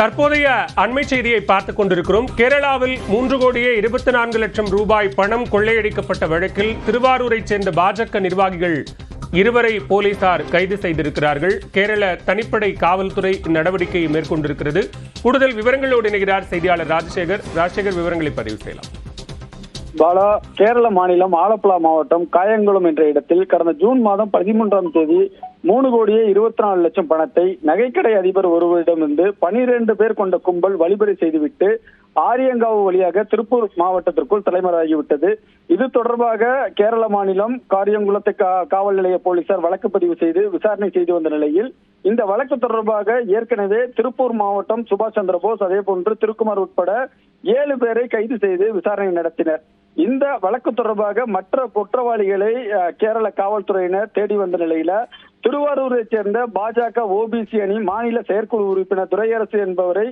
தற்போதைய அண்மை செய்தியை பார்த்துக் கொண்டிருக்கிறோம். கேரளாவில் 3,24,00,000 ரூபாய் பணம் கொள்ளையடிக்கப்பட்ட வழக்கில் திருவாரூரைச் சேர்ந்த பாஜக நிர்வாகிகள் 2 போலீசார் கைது செய்திருக்கிறார்கள். கேரள தனிப்படை காவல்துறை நடவடிக்கையை மேற்கொண்டிருக்கிறது. கூடுதல் விவரங்களோடு இணைகிறார் செய்தியாளர் ராஜசேகர். விவரங்களை பதிவு செய்யலாம். பாலா, கேரள மாநிலம் ஆலப்புழா மாவட்டம் காயங்குளம் என்ற இடத்தில் கடந்த ஜூன் மாதம் 13ஆம் தேதி 3,24,00,000 பணத்தை நகைக்கடை அதிபர் ஒருவரிடமிருந்து 12 பேர் கொண்ட கும்பல் வழிபறி செய்துவிட்டு ஆரியங்காவு வழியாக திருப்பூர் மாவட்டத்திற்குள் தலைமறையாகிவிட்டது. இது தொடர்பாக கேரள மாநிலம் காரியங்குளத்தை காவல் நிலைய போலீசார் வழக்கு பதிவு செய்து விசாரணை செய்து வந்த நிலையில் இந்த வழக்கு தொடர்பாக ஏற்கனவே திருப்பூர் மாவட்டம் சுபாஷ் சந்திர போஸ், அதே போன்று திருக்குமார் உட்பட 7 பேரை கைது செய்து விசாரணை நடத்தினர். இந்த வழக்கு தொடர்பாக மற்ற குற்றவாளிகளை கேரள காவல்துறையினர் தேடி வந்த நிலையில திருவாரூரை சேர்ந்த பாஜக ஓபிசி அணி மாநில செயற்குழு உறுப்பினர் துரையரசு என்பவரை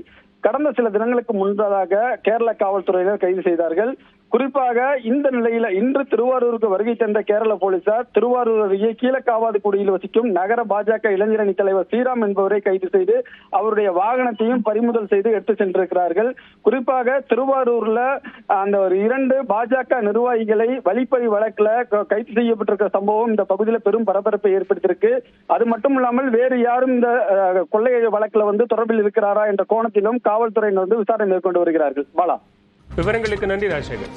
கடந்த சில தினங்களுக்கு முன்பதாக கேரள காவல்துறையினர் கைது செய்தார்கள். குறிப்பாக இந்த நிலையில இன்று திருவாரூருக்கு வருகை தந்த கேரள போலீசார் திருவாரூர் அருகே கீழக்காவாதுக்குடியில் வசிக்கும் நகர பாஜக இளைஞரணி தலைவர் ஸ்ரீராம் என்பவரை கைது செய்து அவருடைய வாகனத்தையும் பறிமுதல் செய்து எடுத்து சென்றிருக்கிறார்கள். குறிப்பாக திருவாரூர்ல அந்த 2 பாஜக நிர்வாகிகளை வழிப்பறி வழக்குல கைது செய்யப்பட்டிருக்கிற சம்பவம் இந்த பகுதியில் பெரும் பரபரப்பை ஏற்படுத்தியிருக்கு. அது மட்டும் இல்லாமல் வேறு யாரும் இந்த கொள்ளை வழக்குல தொடர்பில் இருக்கிறாரா என்ற கோணத்திலும் காவல்துறையினர் விசாரணை மேற்கொண்டு வருகிறார்கள். பாலா, விவரங்களுக்கு நன்றி ராஜசேகர்.